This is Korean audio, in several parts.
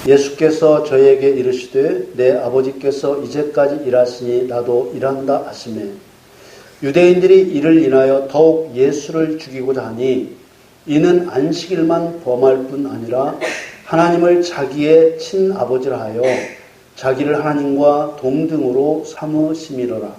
예수께서 저에게 이르시되 내 아버지께서 이제까지 일하시니 나도 일한다 하시매 유대인들이 이를 인하여 더욱 예수를 죽이고자 하니 이는 안식일만 범할 뿐 아니라 하나님을 자기의 친아버지라 하여 자기를 하나님과 동등으로 삼으심이로라.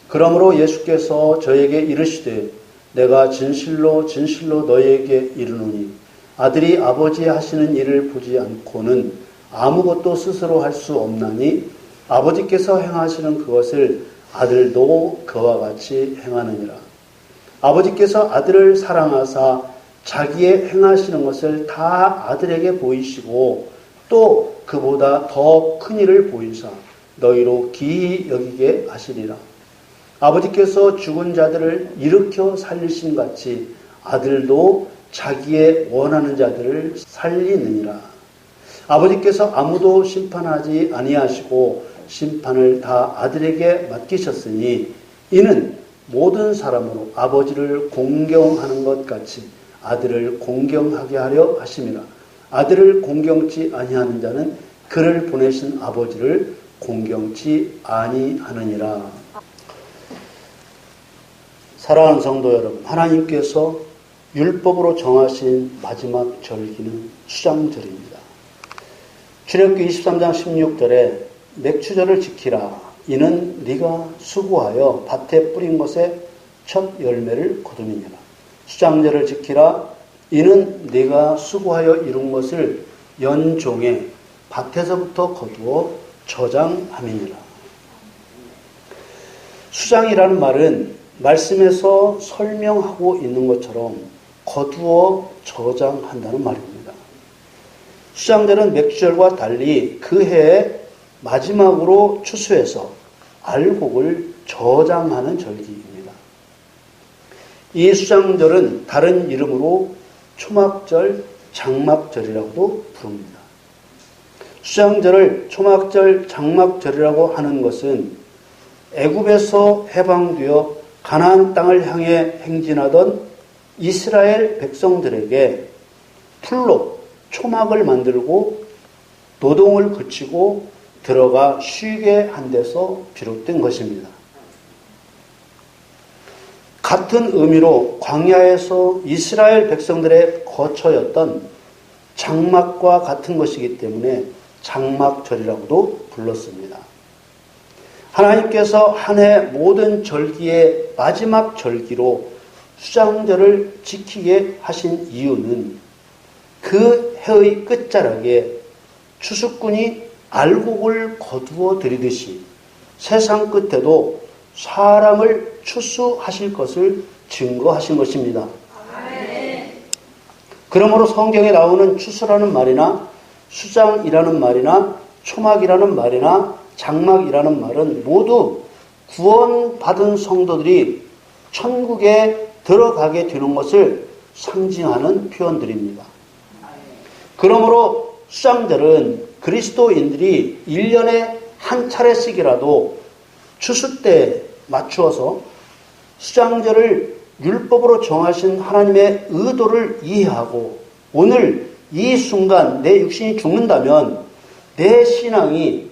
그러므로 예수께서 저에게 이르시되 내가 진실로 진실로 너희에게 이르노니 아들이 아버지 하시는 일을 보지 않고는 아무것도 스스로 할 수 없나니 아버지께서 행하시는 그것을 아들도 그와 같이 행하느니라. 아버지께서 아들을 사랑하사 자기의 행하시는 것을 다 아들에게 보이시고 또 그보다 더 큰 일을 보이사 너희로 기이 여기게 하시리라. 아버지께서 죽은 자들을 일으켜 살리신 같이 아들도 자기의 원하는 자들을 살리느니라. 아버지께서 아무도 심판하지 아니하시고 심판을 다 아들에게 맡기셨으니 이는 모든 사람으로 아버지를 공경하는 것 같이 아들을 공경하게 하려 하심이라. 아들을 공경치 아니하는 자는 그를 보내신 아버지를 공경치 아니하느니라. 사랑하는 성도 여러분, 하나님께서 율법으로 정하신 마지막 절기는 수장절입니다. 출애굽기 23장 16절에 맥추절을 지키라. 이는 네가 수고하여 밭에 뿌린 것의 첫 열매를 거두느니라. 수장절을 지키라. 이는 네가 수고하여 이룬 것을 연종에 밭에서부터 거두어 저장함이니라. 수장이라는 말은 말씀에서 설명하고 있는 것처럼 거두어 저장한다는 말입니다. 수장절은 맥주절과 달리 그 해의 마지막으로 추수해서 알곡을 저장하는 절기입니다. 이 수장절은 다른 이름으로 초막절, 장막절이라고도 부릅니다. 수장절을 초막절, 장막절이라고 하는 것은 애굽에서 해방되어 가나안 땅을 향해 행진하던 이스라엘 백성들에게 풀로 초막을 만들고 노동을 그치고 들어가 쉬게 한 데서 비롯된 것입니다. 같은 의미로 광야에서 이스라엘 백성들의 거처였던 장막과 같은 것이기 때문에 장막절이라고도 불렀습니다. 하나님께서 한 해 모든 절기의 마지막 절기로 수장절을 지키게 하신 이유는 그 해의 끝자락에 추수꾼이 알곡을 거두어 들이듯이 세상 끝에도 사람을 추수하실 것을 증거하신 것입니다. 그러므로 성경에 나오는 추수라는 말이나 수장이라는 말이나 초막이라는 말이나 장막이라는 말은 모두 구원받은 성도들이 천국에 들어가게 되는 것을 상징하는 표현들입니다. 그러므로 수장절은 그리스도인들이 1년에 한 차례씩이라도 추수 때 맞추어서 수장절을 율법으로 정하신 하나님의 의도를 이해하고 오늘 이 순간 내 육신이 죽는다면 내 신앙이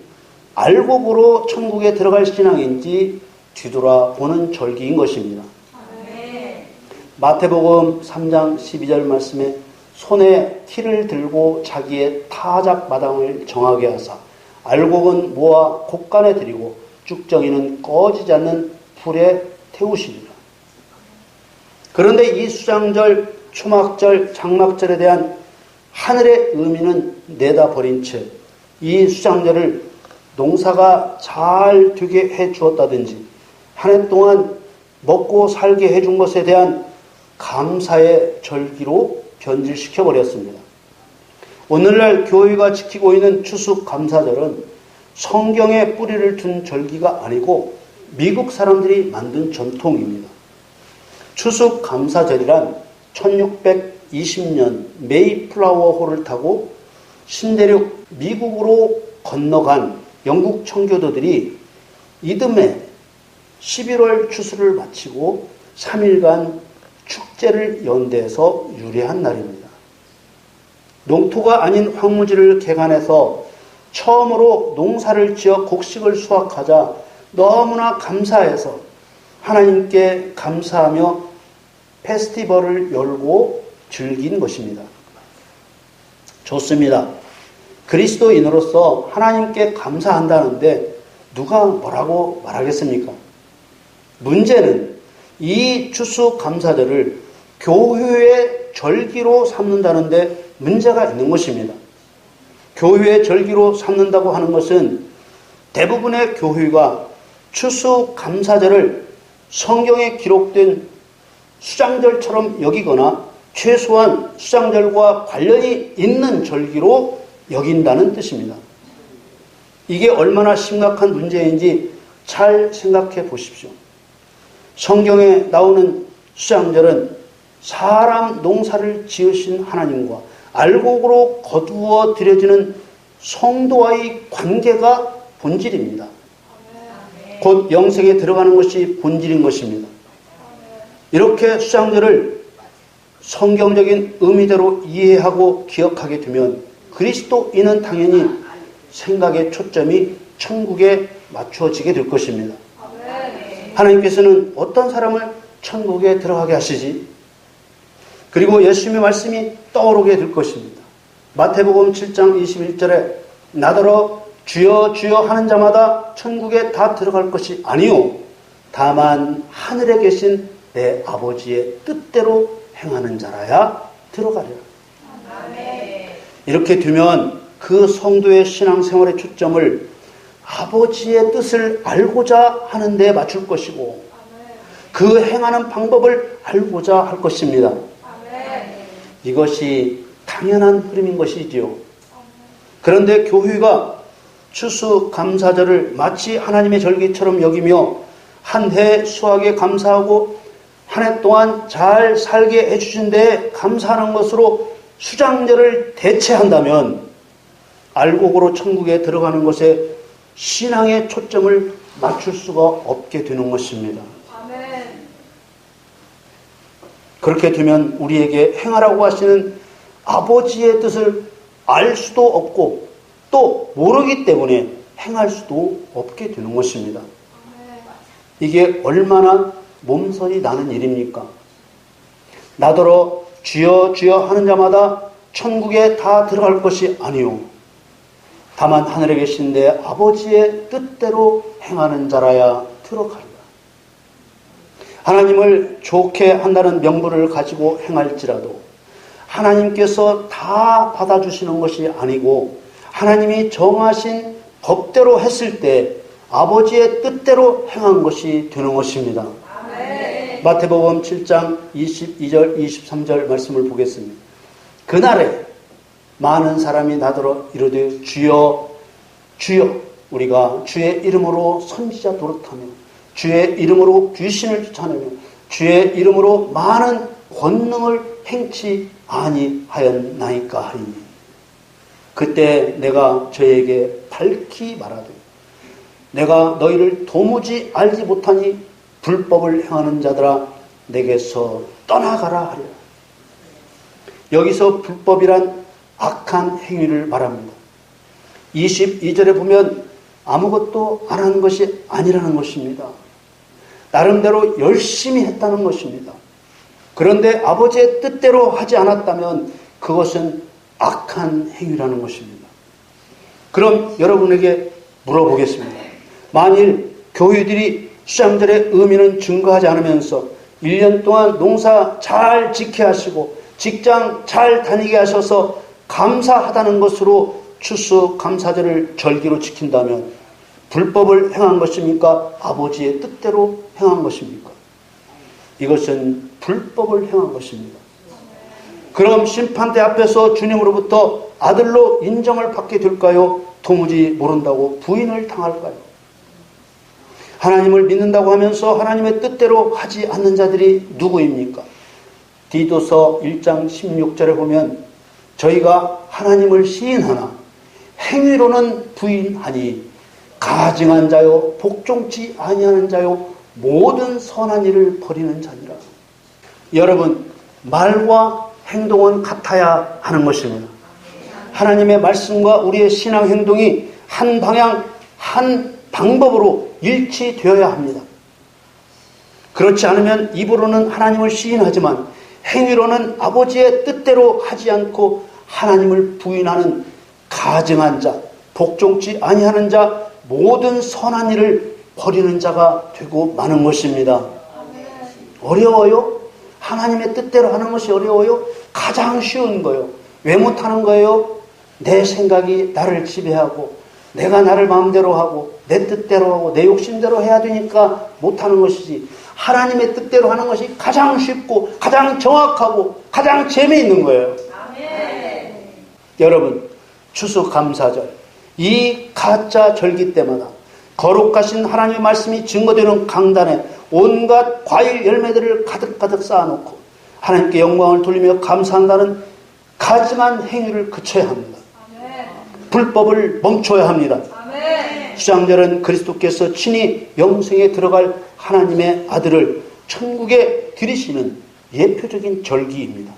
알곡으로 천국에 들어갈 신앙인지 뒤돌아보는 절기인 것입니다. 마태복음 3장 12절 말씀에 손에 티를 들고 자기의 타작 마당을 정하게 하사 알곡은 모아 곡간에 들이고 쭉정이는 꺼지지 않는 불에 태우시리라. 그런데 이 수장절, 초막절, 장막절에 대한 하늘의 의미는 내다버린 채 이 수장절을 농사가 잘 되게 해 주었다든지 한 해 동안 먹고 살게 해준 것에 대한 감사의 절기로 변질시켜 버렸습니다. 오늘날 교회가 지키고 있는 추수감사절은 성경에 뿌리를 둔 절기가 아니고 미국 사람들이 만든 전통입니다. 추수감사절이란 1620년 메이플라워호를 타고 신대륙 미국으로 건너간 영국 청교도들이 이듬해 11월 추수를 마치고 3일간 축제를 연대해서 유래한 날입니다. 농토가 아닌 황무지를 개간해서 처음으로 농사를 지어 곡식을 수확하자 너무나 감사해서 하나님께 감사하며 페스티벌을 열고 즐긴 것입니다. 좋습니다. 그리스도인으로서 하나님께 감사한다는데 누가 뭐라고 말하겠습니까? 문제는 이 추수감사절을 교회의 절기로 삼는다는데 문제가 있는 것입니다. 교회의 절기로 삼는다고 하는 것은 대부분의 교회가 추수감사절을 성경에 기록된 수장절처럼 여기거나 최소한 수장절과 관련이 있는 절기로 여긴다는 뜻입니다. 이게 얼마나 심각한 문제인지 잘 생각해 보십시오. 성경에 나오는 수장절은 사람 농사를 지으신 하나님과 알곡으로 거두어 들여지는 성도와의 관계가 본질입니다. 곧 영생에 들어가는 것이 본질인 것입니다. 이렇게 수장절을 성경적인 의미대로 이해하고 기억하게 되면 그리스도인은 당연히 생각의 초점이 천국에 맞춰지게 될 것입니다. 하나님께서는 어떤 사람을 천국에 들어가게 하시지? 그리고 예수님의 말씀이 떠오르게 될 것입니다. 마태복음 7장 21절에 나더러 주여 주여 하는 자마다 천국에 다 들어갈 것이 아니요 다만 하늘에 계신 내 아버지의 뜻대로 행하는 자라야 들어가리라. 이렇게 되면 그 성도의 신앙생활의 초점을 아버지의 뜻을 알고자 하는 데 맞출 것이고 그 행하는 방법을 알고자 할 것입니다. 이것이 당연한 흐름인 것이지요. 그런데 교회가 추수감사절을 마치 하나님의 절기처럼 여기며 한 해 수확에 감사하고 한 해 동안 잘 살게 해주신 데에 감사하는 것으로 수장절을 대체한다면 알곡으로 천국에 들어가는 것에 신앙의 초점을 맞출 수가 없게 되는 것입니다. 그렇게 되면 우리에게 행하라고 하시는 아버지의 뜻을 알 수도 없고 또 모르기 때문에 행할 수도 없게 되는 것입니다. 이게 얼마나 몸서리 나는 일입니까? 나더러 주여 주여 하는 자마다 천국에 다 들어갈 것이 아니요 다만 하늘에 계신 내 아버지의 뜻대로 행하는 자라야 들어가리라. 하나님을 좋게 한다는 명분을 가지고 행할지라도 하나님께서 다 받아주시는 것이 아니고 하나님이 정하신 법대로 했을 때 아버지의 뜻대로 행한 것이 되는 것입니다. 마태복음 7장 22절 23절 말씀을 보겠습니다. 그날에 많은 사람이 나더러 이르되 주여 주여 우리가 주의 이름으로 선지자 노릇하며 주의 이름으로 귀신을 쫓아내며 주의 이름으로 많은 권능을 행치 아니하였나이까 하리니 그때 내가 저에게 밝히 말하되 내가 너희를 도무지 알지 못하니 불법을 행하는 자들아 내게서 떠나가라 하리라. 여기서 불법이란 악한 행위를 말합니다. 22절에 보면 아무것도 안 한 것이 아니라는 것입니다. 나름대로 열심히 했다는 것입니다. 그런데 아버지의 뜻대로 하지 않았다면 그것은 악한 행위라는 것입니다. 그럼 여러분에게 물어보겠습니다. 만일 교회들이 수장절의 의미는 증거하지 않으면서 1년 동안 농사 잘 지게 하시고 직장 잘 다니게 하셔서 감사하다는 것으로 추수감사절을 절기로 지킨다면 불법을 행한 것입니까? 아버지의 뜻대로 행한 것입니까? 이것은 불법을 행한 것입니다. 그럼 심판대 앞에서 주님으로부터 아들로 인정을 받게 될까요? 도무지 모른다고 부인을 당할까요? 하나님을 믿는다고 하면서 하나님의 뜻대로 하지 않는 자들이 누구입니까? 디도서 1장 16절에 보면 저희가 하나님을 시인하나 행위로는 부인하니 가증한 자요 복종치 아니하는 자요 모든 선한 일을 버리는 자니라. 여러분 말과 행동은 같아야 하는 것입니다. 하나님의 말씀과 우리의 신앙 행동이 한 방향, 한 방법으로 일치되어야 합니다. 그렇지 않으면 입으로는 하나님을 시인하지만 행위로는 아버지의 뜻대로 하지 않고 하나님을 부인하는 가증한 자, 복종치 아니하는 자, 모든 선한 일을 버리는 자가 되고 마는 것입니다. 어려워요? 하나님의 뜻대로 하는 것이 어려워요? 가장 쉬운 거요. 왜 못하는 거예요? 내 생각이 나를 지배하고 내가 나를 마음대로 하고 내 뜻대로 하고 내 욕심대로 해야 되니까 못하는 것이지, 하나님의 뜻대로 하는 것이 가장 쉽고 가장 정확하고 가장 재미있는 거예요. 아멘. 여러분, 추수감사절, 이 가짜 절기 때마다 거룩하신 하나님의 말씀이 증거되는 강단에 온갖 과일 열매들을 가득가득 쌓아놓고 하나님께 영광을 돌리며 감사한다는 가증한 행위를 그쳐야 합니다. 아멘. 불법을 멈춰야 합니다. 아멘. 수장절은 그리스도께서 친히 영생에 들어갈 하나님의 아들을 천국에 들이시는 예표적인 절기입니다.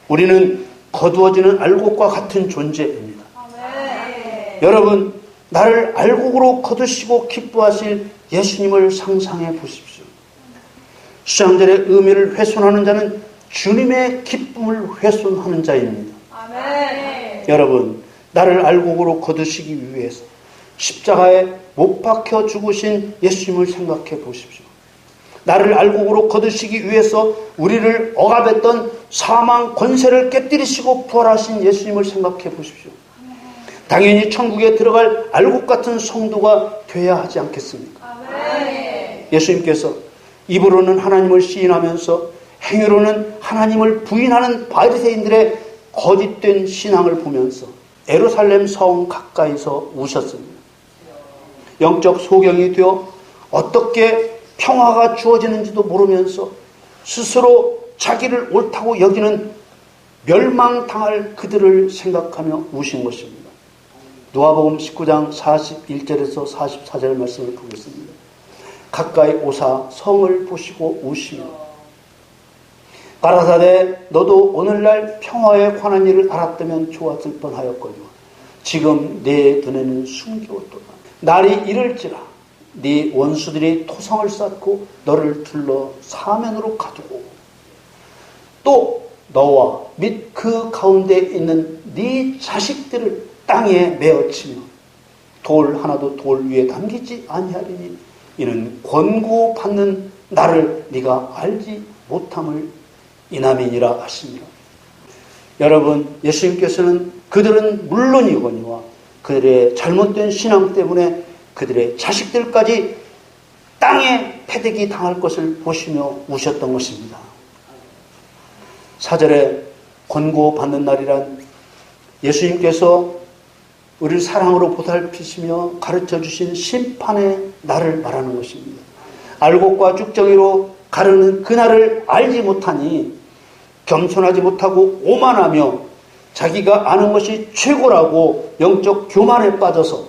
우리는 거두어지는 알곡과 같은 존재입니다. 아멘. 여러분, 나를 알곡으로 거두시고 기뻐하실 예수님을 상상해 보십시오. 수장절의 의미를 훼손하는 자는 주님의 기쁨을 훼손하는 자입니다. 아멘. 여러분, 나를 알곡으로 거두시기 위해서 십자가에 못 박혀 죽으신 예수님을 생각해 보십시오. 나를 알곡으로 거두시기 위해서 우리를 억압했던 사망 권세를 깨뜨리시고 부활하신 예수님을 생각해 보십시오. 당연히 천국에 들어갈 알곡 같은 성도가 되어야 하지 않겠습니까? 아멘. 예수님께서 입으로는 하나님을 시인하면서 행위로는 하나님을 부인하는 바리새인들의 거짓된 신앙을 보면서 예루살렘 성 가까이서 우셨습니다. 영적 소경이 되어 어떻게 평화가 주어지는지도 모르면서 스스로 자기를 옳다고 여기는 멸망당할 그들을 생각하며 우신 것입니다. 누가복음 19장 41절에서 44절 말씀을 보겠습니다. 가까이 오사 성을 보시고 우시며 가라사대 너도 오늘날 평화에 관한 일을 알았다면 좋았을 뻔하였거니와 지금 내 눈에는 숨겨왔도다. 날이 이를지라 네 원수들이 토성을 쌓고 너를 둘러 사면으로 가두고 또 너와 및 그 가운데 있는 네 자식들을 땅에 메어치며 돌 하나도 돌 위에 담기지 아니하리니 이는 권고받는 나를 네가 알지 못함을 이남이니라 하시니라. 여러분, 예수님께서는 그들은 물론이거니와 그들의 잘못된 신앙 때문에 그들의 자식들까지 땅에 패대기 당할 것을 보시며 우셨던 것입니다. 4절에 권고받는 날이란 예수님께서 우리를 사랑으로 보살피시며 가르쳐 주신 심판의 날을 말하는 것입니다. 알곡과 쭉정이로 가르는 그 날을 알지 못하니 겸손하지 못하고 오만하며 자기가 아는 것이 최고라고 영적 교만에 빠져서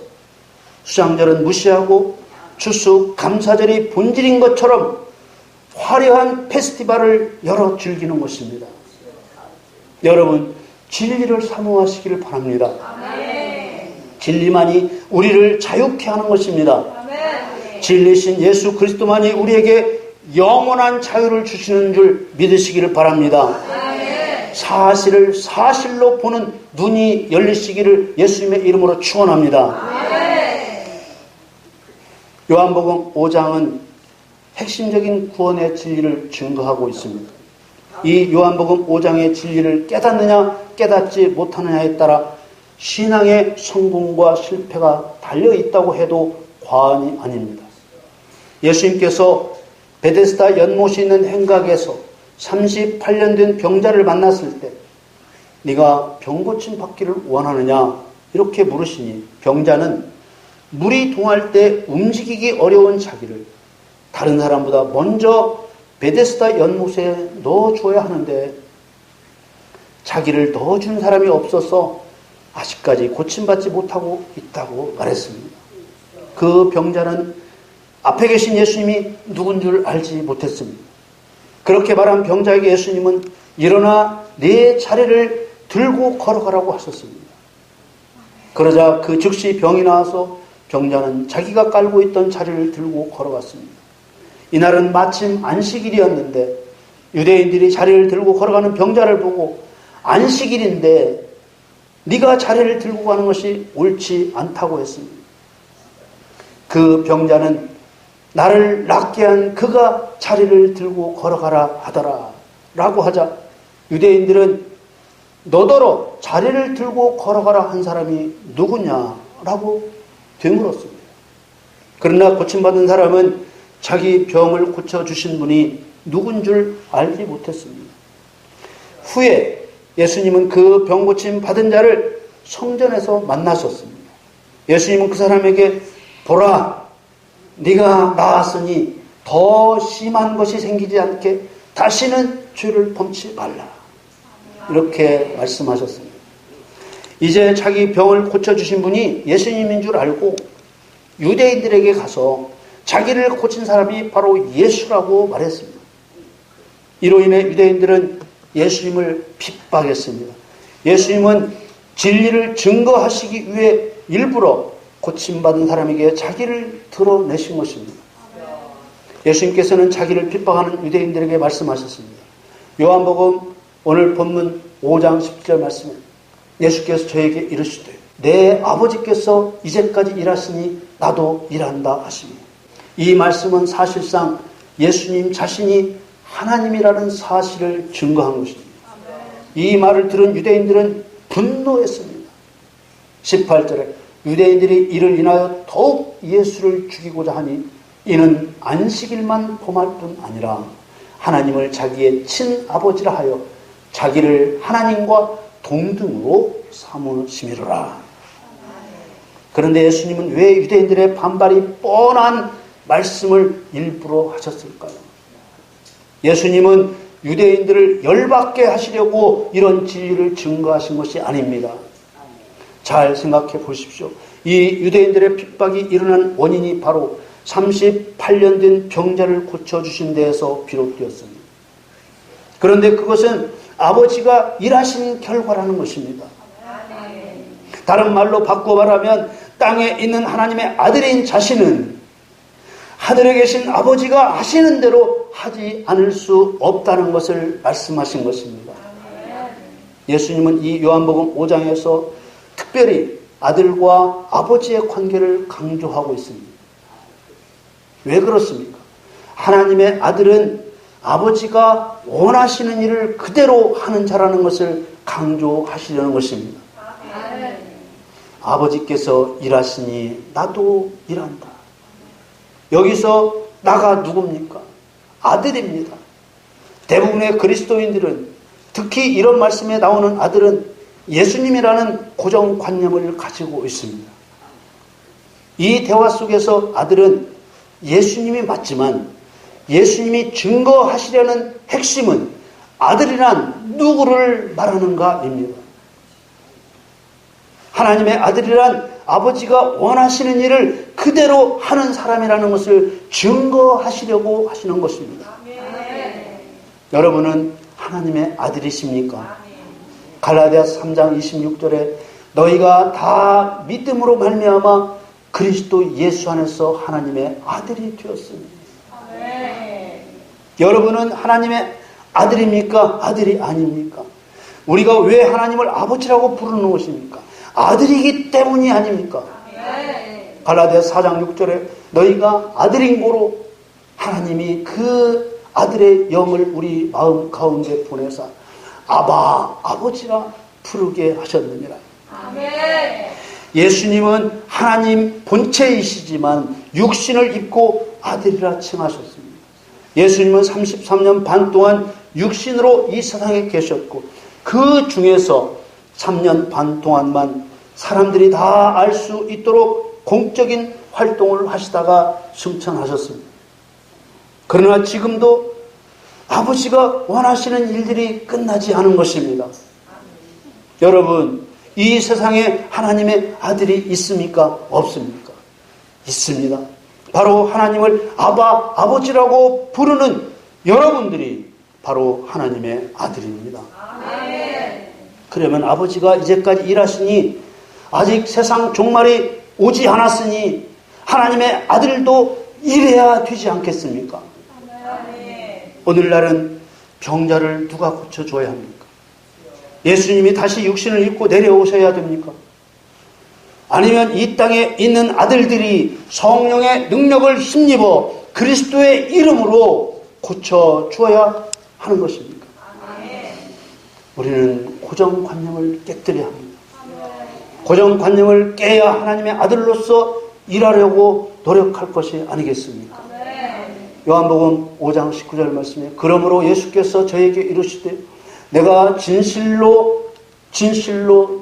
수장절은 무시하고 추수감사절이 본질인 것처럼 화려한 페스티벌을 열어 즐기는 것입니다. 여러분, 진리를 사모하시기를 바랍니다. 아멘. 진리만이 우리를 자유케 하는 것입니다. 아멘. 진리신 예수 그리스도만이 우리에게 영원한 자유를 주시는 줄 믿으시기를 바랍니다. 아멘. 사실을 사실로 보는 눈이 열리시기를 예수님의 이름으로 축원합니다. 아멘. 요한복음 5장은 핵심적인 구원의 진리를 증거하고 있습니다. 이 요한복음 5장의 진리를 깨닫느냐 깨닫지 못하느냐에 따라 신앙의 성공과 실패가 달려있다고 해도 과언이 아닙니다. 예수님께서 베데스다 연못이 있는 행각에서 38년 된 병자를 만났을 때 네가 병고침 받기를 원하느냐 이렇게 물으시니 병자는 물이 동할 때 움직이기 어려운 자기를 다른 사람보다 먼저 베데스다 연못에 넣어줘야 하는데 자기를 넣어준 사람이 없어서 아직까지 고침받지 못하고 있다고 말했습니다. 그 병자는 앞에 계신 예수님이 누군 줄 알지 못했습니다. 그렇게 말한 병자에게 예수님은 일어나 네 자리를 들고 걸어가라고 하셨습니다. 그러자 그 즉시 병이 나와서 병자는 자기가 깔고 있던 자리를 들고 걸어갔습니다. 이날은 마침 안식일이었는데 유대인들이 자리를 들고 걸어가는 병자를 보고 안식일인데 네가 자리를 들고 가는 것이 옳지 않다고 했습니다. 그 병자는 나를 낫게 한 그가 자리를 들고 걸어가라 하더라 라고 하자 유대인들은 너더러 자리를 들고 걸어가라 한 사람이 누구냐라고 되물었습니다. 그러나 고침받은 사람은 자기 병을 고쳐주신 분이 누군 줄 알지 못했습니다. 후에 예수님은 그 병 고침 받은 자를 성전에서 만나셨습니다. 예수님은 그 사람에게 보라, 네가 나았으니 더 심한 것이 생기지 않게 다시는 죄를 범치 말라. 이렇게 말씀하셨습니다. 이제 자기 병을 고쳐주신 분이 예수님인 줄 알고 유대인들에게 가서 자기를 고친 사람이 바로 예수라고 말했습니다. 이로 인해 유대인들은 예수님을 핍박했습니다. 예수님은 진리를 증거하시기 위해 일부러 고침받은 사람에게 자기를 드러내신 것입니다. 예수님께서는 자기를 핍박하는 유대인들에게 말씀하셨습니다. 요한복음 오늘 본문 5장 10절 말씀에 예수께서 저에게 이르시되 내 아버지께서 이제까지 일하시니 나도 일한다 하십니다. 이 말씀은 사실상 예수님 자신이 하나님이라는 사실을 증거한 것입니다. 이 말을 들은 유대인들은 분노했습니다. 18절에 유대인들이 이를 인하여 더욱 예수를 죽이고자 하니 이는 안식일만 범할 뿐 아니라 하나님을 자기의 친아버지라 하여 자기를 하나님과 동등으로 삼으심이로라. 그런데 예수님은 왜 유대인들의 반발이 뻔한 말씀을 일부러 하셨을까요? 예수님은 유대인들을 열받게 하시려고 이런 진리를 증거하신 것이 아닙니다. 잘 생각해 보십시오. 이 유대인들의 핍박이 일어난 원인이 바로 38년 된 병자를 고쳐주신 데에서 비롯되었습니다. 그런데 그것은 아버지가 일하신 결과라는 것입니다. 다른 말로 바꿔 말하면 땅에 있는 하나님의 아들인 자신은 하늘에 계신 아버지가 하시는 대로 하지 않을 수 없다는 것을 말씀하신 것입니다. 예수님은 이 요한복음 5장에서 특별히 아들과 아버지의 관계를 강조하고 있습니다. 왜 그렇습니까? 하나님의 아들은 아버지가 원하시는 일을 그대로 하는 자라는 것을 강조하시려는 것입니다. 아버지께서 일하시니 나도 일한다. 여기서 나가 누굽니까? 아들입니다. 대부분의 그리스도인들은 특히 이런 말씀에 나오는 아들은 예수님이라는 고정관념을 가지고 있습니다. 이 대화 속에서 아들은 예수님이 맞지만 예수님이 증거하시려는 핵심은 아들이란 누구를 말하는가입니다. 하나님의 아들이란 아버지가 원하시는 일을 그대로 하는 사람이라는 것을 증거하시려고 하시는 것입니다. 여러분은 하나님의 아들이십니까? 갈라디아서 3장 26절에 너희가 다 믿음으로 말미암아 그리스도 예수 안에서 하나님의 아들이 되었습니다. 여러분은 하나님의 아들입니까? 아들이 아닙니까? 우리가 왜 하나님을 아버지라고 부르는 것입니까? 아들이기 때문이 아닙니까? 갈라디아서 4장 6절에 너희가 아들인 고로 하나님이 그 아들의 영을 우리 마음 가운데 보내사 아바 아버지라 부르게 하셨느니라. 예수님은 하나님 본체이시지만 육신을 입고 아들이라 칭하셨습니다. 예수님은 33년 반 동안 육신으로 이 세상에 계셨고 그 중에서 3년 반 동안만 사람들이 다 알 수 있도록 공적인 활동을 하시다가 승천하셨습니다. 그러나 지금도 아버지가 원하시는 일들이 끝나지 않은 것입니다. 여러분, 이 세상에 하나님의 아들이 있습니까? 없습니까? 있습니다. 바로 하나님을 아바, 아버지라고 부르는 여러분들이 바로 하나님의 아들입니다. 그러면 아버지가 이제까지 일하시니 아직 세상 종말이 오지 않았으니 하나님의 아들도 이래야 되지 않겠습니까? 오늘날은 병자를 누가 고쳐줘야 합니까? 예수님이 다시 육신을 입고 내려오셔야 됩니까? 아니면 이 땅에 있는 아들들이 성령의 능력을 힘입어 그리스도의 이름으로 고쳐주어야 하는 것입니까? 우리는 고정관념을 깨뜨려야 합니다. 고정관념을 깨야 하나님의 아들로서 일하려고 노력할 것이 아니겠습니까? 요한복음 5장 19절 말씀에 그러므로 예수께서 저에게 이르시되 내가 진실로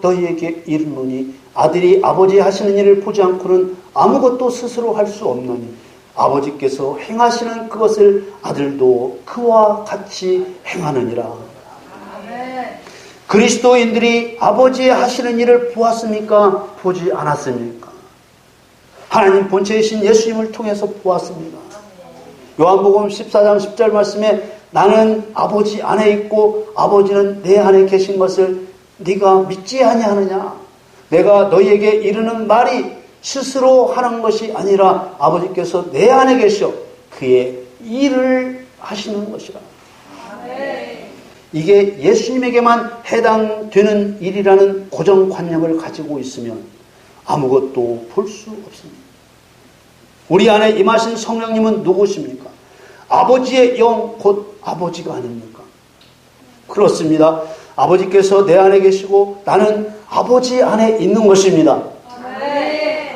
너희에게 이르노니 아들이 아버지 하시는 일을 보지 않고는 아무것도 스스로 할 수 없노니 아버지께서 행하시는 그것을 아들도 그와 같이 행하느니라. 그리스도인들이 아버지의 하시는 일을 보았습니까? 보지 않았습니까? 하나님 본체이신 예수님을 통해서 보았습니다. 요한복음 14장 10절 말씀에 나는 아버지 안에 있고 아버지는 내 안에 계신 것을 네가 믿지 아니하느냐? 내가 너희에게 이르는 말이 스스로 하는 것이 아니라 아버지께서 내 안에 계셔 그의 일을 하시는 것이라. 이게 예수님에게만 해당되는 일이라는 고정관념을 가지고 있으면 아무것도 볼 수 없습니다. 우리 안에 임하신 성령님은 누구십니까? 아버지의 영 곧 아버지가 아닙니까? 그렇습니다. 아버지께서 내 안에 계시고 나는 아버지 안에 있는 것입니다.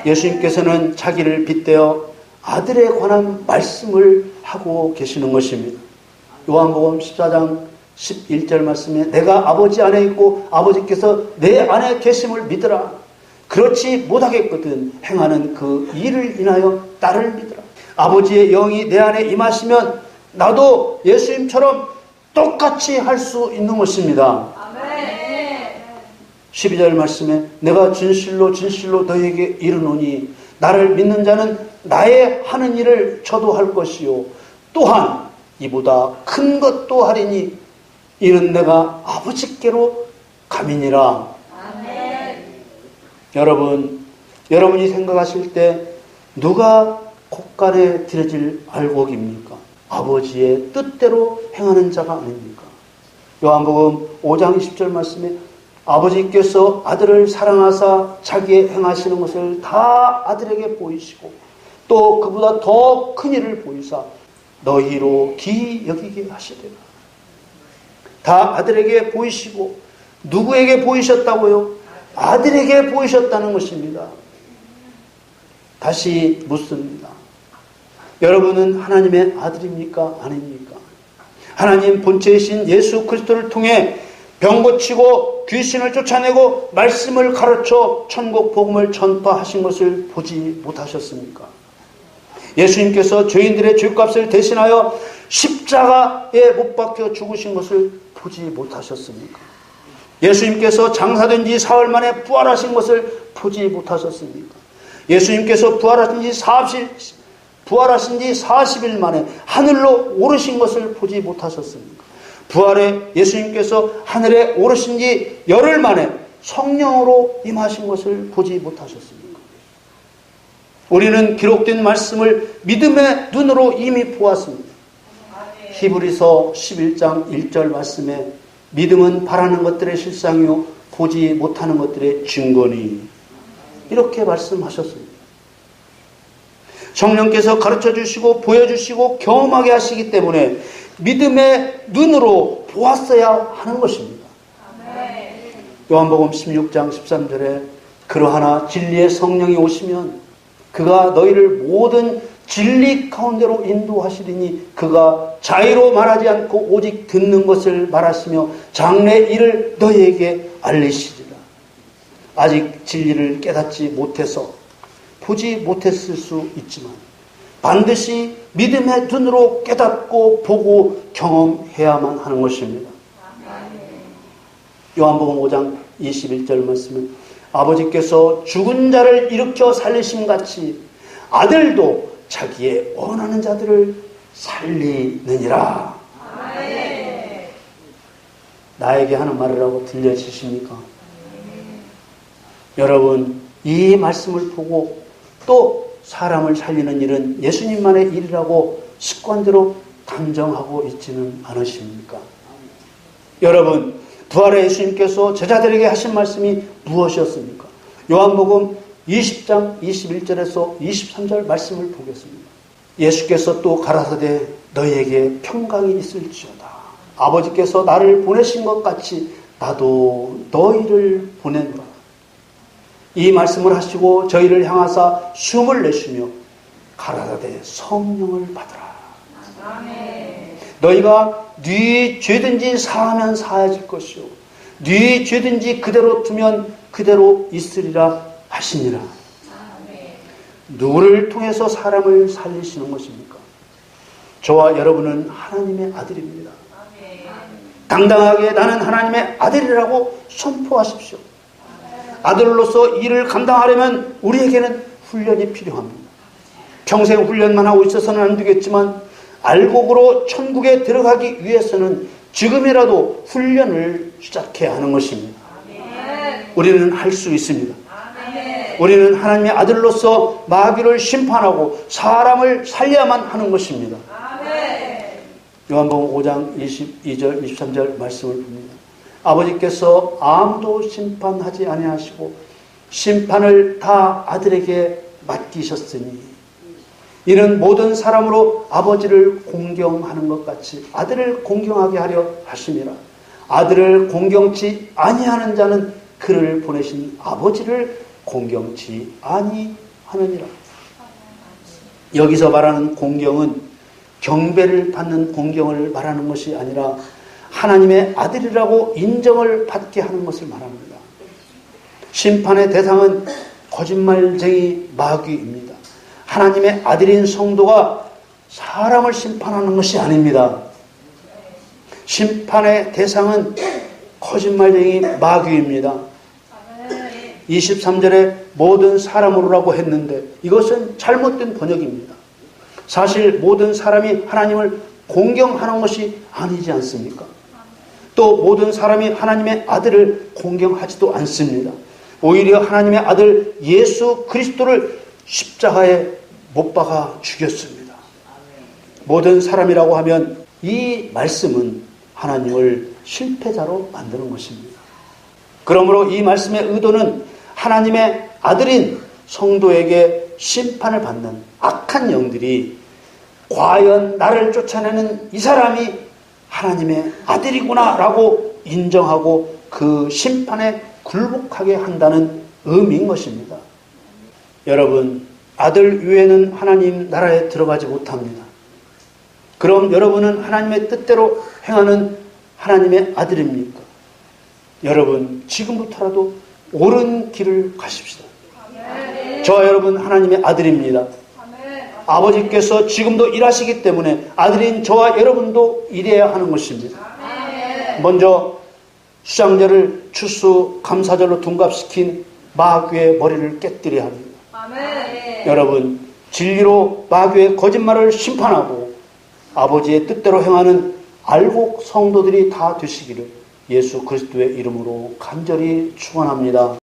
예수님께서는 자기를 빗대어 아들에 관한 말씀을 하고 계시는 것입니다. 요한복음 14장 11절 말씀에 내가 아버지 안에 있고 아버지께서 내 안에 계심을 믿으라. 그렇지 못하겠거든 행하는 그 일을 인하여 나를 믿으라. 아버지의 영이 내 안에 임하시면 나도 예수님처럼 똑같이 할 수 있는 것입니다. 12절 말씀에 내가 진실로 너희에게 이르노니 나를 믿는 자는 나의 하는 일을 저도 할 것이요 또한 이보다 큰 것도 하리니 이는 내가 아버지께로 감이니라. 여러분이 생각하실 때 누가 곳간에 들여질 알곡입니까? 아버지의 뜻대로 행하는 자가 아닙니까? 요한복음 5장 20절 말씀에 아버지께서 아들을 사랑하사 자기의 행하시는 것을 다 아들에게 보이시고 또 그보다 더 큰 일을 보이사 너희로 기이 여기게 하시리라. 다 아들에게 보이시고 누구에게 보이셨다고요? 아들에게 보이셨다는 것입니다. 다시 묻습니다. 여러분은 하나님의 아들입니까? 아닙니까? 하나님 본체이신 예수 그리스도를 통해 병 고치고 귀신을 쫓아내고 말씀을 가르쳐 천국 복음을 전파하신 것을 보지 못하셨습니까? 예수님께서 죄인들의 죄값을 대신하여 십자가에 못 박혀 죽으신 것을 보지 못하셨습니까? 예수님께서 장사된 지 사흘 만에 부활하신 것을 보지 못하셨습니까? 예수님께서 부활하신 지 40일 만에 하늘로 오르신 것을 보지 못하셨습니까? 부활에 예수님께서 하늘에 오르신 지 열흘 만에 성령으로 임하신 것을 보지 못하셨습니까? 우리는 기록된 말씀을 믿음의 눈으로 이미 보았습니다. 히브리서 11장 1절 말씀에 믿음은 바라는 것들의 실상이요 보지 못하는 것들의 증거니 이렇게 말씀하셨습니다. 성령께서 가르쳐 주시고 보여주시고 경험하게 하시기 때문에 믿음의 눈으로 보았어야 하는 것입니다. 요한복음 16장 13절에 그러하나 진리의 성령이 오시면 그가 너희를 모든 진리 가운데로 인도하시리니 그가 자의로 말하지 않고 오직 듣는 것을 말하시며 장래 일을 너희에게 알리시리라. 아직 진리를 깨닫지 못해서 보지 못했을 수 있지만 반드시 믿음의 눈으로 깨닫고 보고 경험해야만 하는 것입니다. 요한복음 5장 21절 말씀은 아버지께서 죽은 자를 일으켜 살리심같이 아들도 자기의 원하는 자들을 살리느니라. 나에게 하는 말이라고 들려지십니까? 여러분, 이 말씀을 보고 또 사람을 살리는 일은 예수님만의 일이라고 습관대로 감정하고 있지는 않으십니까? 여러분, 부활의 예수님께서 제자들에게 하신 말씀이 무엇이었습니까? 요한복음 20장 21절에서 23절 말씀을 보겠습니다. 예수께서 또 가라사대 너희에게 평강이 있을지어다. 아버지께서 나를 보내신 것 같이 나도 너희를 보내노라. 이 말씀을 하시고 저희를 향하사 숨을 내쉬며 가라사대 성령을 받으라. 아멘. 너희가 네 죄든지 사하면 사해질 것이요 네 죄든지 그대로 두면 그대로 있으리라 하시니라. 아멘. 누구를 통해서 사람을 살리시는 것입니까? 저와 여러분은 하나님의 아들입니다. 아멘. 당당하게 나는 하나님의 아들이라고 선포하십시오. 아들로서 일을 감당하려면 우리에게는 훈련이 필요합니다. 평생 훈련만 하고 있어서는 안 되겠지만 알곡으로 천국에 들어가기 위해서는 지금이라도 훈련을 시작해야 하는 것입니다. 우리는 할 수 있습니다. 우리는 하나님의 아들로서 마귀를 심판하고 사람을 살려야만 하는 것입니다. 요한복음 5장 22절 23절 말씀을 봅니다. 아버지께서 아무도 심판하지 아니하시고 심판을 다 아들에게 맡기셨으니 이는 모든 사람으로 아버지를 공경하는 것 같이 아들을 공경하게 하려 하심이라. 아들을 공경치 아니하는 자는 그를 보내신 아버지를 공경치 아니하느니라. 여기서 말하는 공경은 경배를 받는 공경을 말하는 것이 아니라 하나님의 아들이라고 인정을 받게 하는 것을 말합니다. 심판의 대상은 거짓말쟁이 마귀입니다. 하나님의 아들인 성도가 사람을 심판하는 것이 아닙니다. 심판의 대상은 거짓말쟁이 마귀입니다. 23절에 모든 사람으로라고 했는데 이것은 잘못된 번역입니다. 사실 모든 사람이 하나님을 공경하는 것이 아니지 않습니까? 또 모든 사람이 하나님의 아들을 공경하지도 않습니다. 오히려 하나님의 아들 예수 그리스도를 십자가에 못 박아 죽였습니다. 모든 사람이라고 하면 이 말씀은 하나님을 실패자로 만드는 것입니다. 그러므로 이 말씀의 의도는 하나님의 아들인 성도에게 심판을 받는 악한 영들이 과연 나를 쫓아내는 이 사람이 하나님의 아들이구나 라고 인정하고 그 심판에 굴복하게 한다는 의미인 것입니다. 여러분, 아들 위에는 하나님 나라에 들어가지 못합니다. 그럼 여러분은 하나님의 뜻대로 행하는 하나님의 아들입니까? 여러분, 지금부터라도 옳은 길을 가십시다. 저와 여러분 하나님의 아들입니다. 아버지께서 지금도 일하시기 때문에 아들인 저와 여러분도 일해야 하는 것입니다. 먼저 수장절을 추수 감사절로 둔갑시킨 마귀의 머리를 깨뜨려야 합니다. 여러분, 진리로 마귀의 거짓말을 심판하고 아버지의 뜻대로 행하는 알곡 성도들이 다 되시기를 예수 그리스도의 이름으로 간절히 축원합니다.